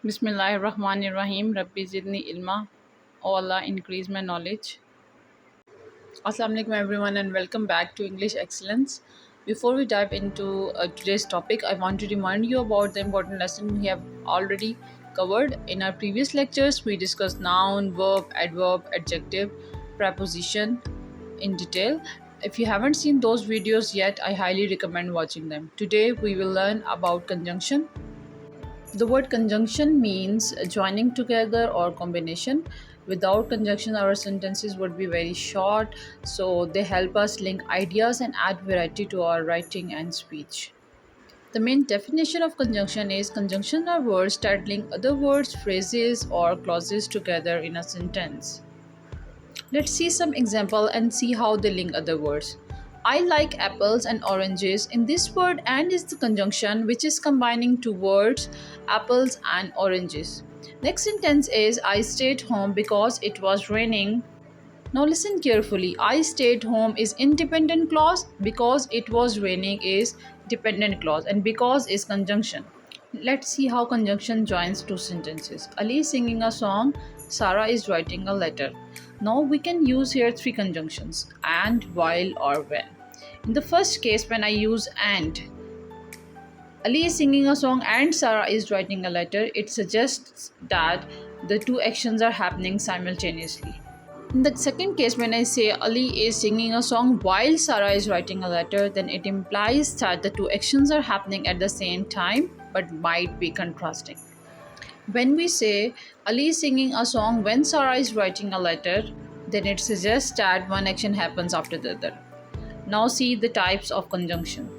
Bismillahirrahmanirrahim. Rabbi zidni ilma. Oh Allah, increase my knowledge. Assalamu alaikum everyone and welcome back to English Excellence. Before we dive into today's topic, I want to remind you about the important lesson we have already covered. In our previous lectures, we discussed noun, verb, adverb, adjective, preposition in detail. If you haven't seen those videos yet, I highly recommend watching them. Today, we will learn about conjunction. The word conjunction means joining together or combination. Without conjunction, our sentences would be very short, so they help us link ideas and add variety to our writing and speech. The main definition of conjunction is conjunction are words that link other words, phrases, or clauses together in a sentence. Let's see some example and see how they link other words. I like apples and oranges. In this word and is the conjunction which is combining two words, apples and oranges. Next sentence is I stayed home because it was raining. Now listen carefully. I stayed home is independent clause, because it was raining is dependent clause, and because is conjunction. Let's see how conjunction joins two sentences. Ali is singing a song, Sarah is writing a letter. Now we can use here three conjunctions: and, while, or when. In the first case, when I use and, Ali is singing a song and Sarah is writing a letter, it suggests that the two actions are happening simultaneously. In the second case, when I say Ali is singing a song while Sarah is writing a letter, then it implies that the two actions are happening at the same time but might be contrasting. When we say Ali is singing a song when Sarah is writing a letter, then it suggests that one action happens after the other. Now see the types of conjunction.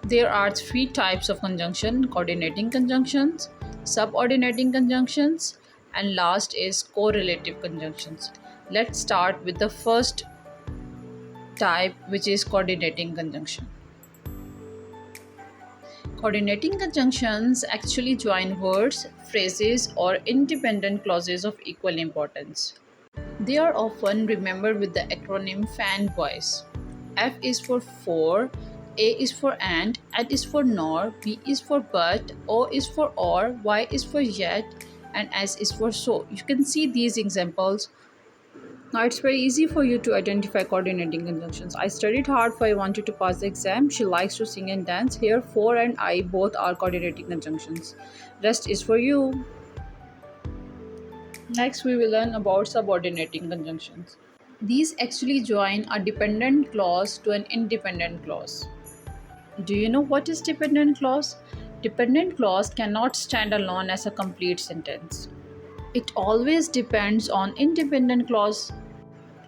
There are three types of conjunction: coordinating conjunctions, subordinating conjunctions, and last is correlative conjunctions. Let's start with the first type, which is coordinating conjunction. Coordinating conjunctions actually join words, phrases, or independent clauses of equal importance. They are often remembered with the acronym FAN voice. F is for, A is for and is for nor, B is for but, O is for or, Y is for yet, and S is for so. You can see these examples. Now it's very easy for you to identify coordinating conjunctions. I studied hard for I wanted to pass the exam. She likes to sing and dance. Here, for and I both are coordinating conjunctions. Rest is for you. Next, we will learn about subordinating conjunctions. These actually join a dependent clause to an independent clause. Do you know what is dependent clause? Dependent clause cannot stand alone as a complete sentence. It always depends on independent clause.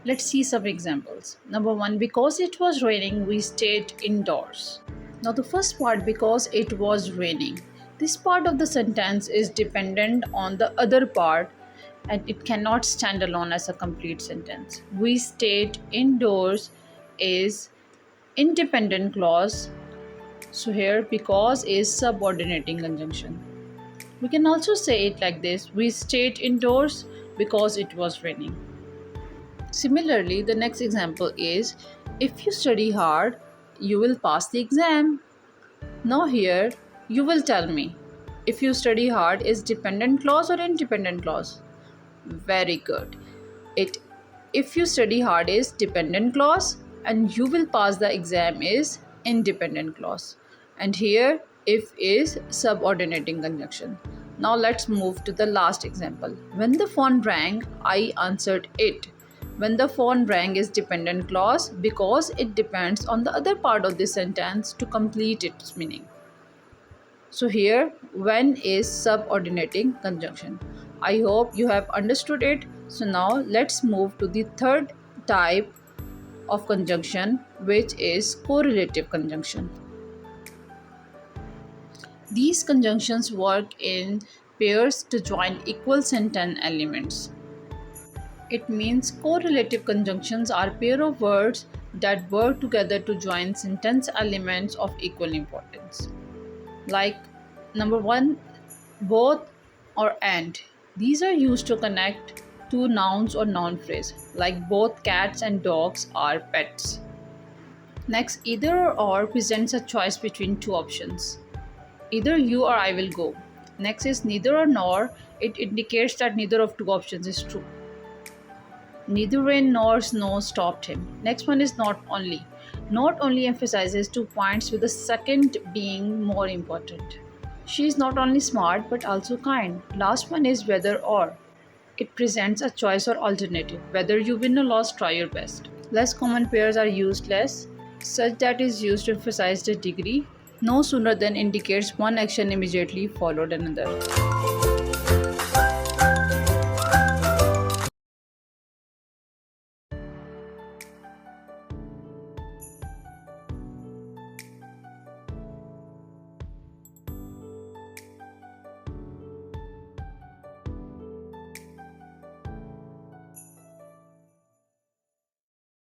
Let's see some examples. Number one, because it was raining, we stayed indoors. Now the first part, because it was raining. This part of the sentence is dependent on the other part and it cannot stand alone as a complete sentence. We stayed indoors is independent clause. So here because is subordinating conjunction. We can also say it like this: we stayed indoors because it was raining. Similarly, the next example is if you study hard, you will pass the exam. Now here you will tell me if you study hard is dependent clause or independent clause. Very good. If you study hard is dependent clause and you will pass the exam is independent clause. And here if is subordinating conjunction. Now let's move to the last example. When the phone rang, I answered it. When the phone rang is dependent clause because it depends on the other part of the sentence to complete its meaning. So here when is subordinating conjunction. I hope you have understood it. So now let's move to the third type of conjunction, which is correlative conjunction. These conjunctions work in pairs to join equal sentence elements. It means correlative conjunctions are pair of words that work together to join sentence elements of equal importance. Like number one, both or and. These are used to connect two nouns or noun phrase, like both cats and dogs are pets. Next, either or presents a choice between two options. Either you or I will go. Next is neither or nor. It indicates that neither of two options is true. Neither rain nor snow stopped him. Next one is not only. Not only emphasizes 2 points, with the second being more important. She is not only smart but also kind. Last one is whether or. It presents a choice or alternative. Whether you win or lose, try your best. Less common pairs are used less, such that is used to emphasize the degree. No sooner than indicates one action immediately followed another.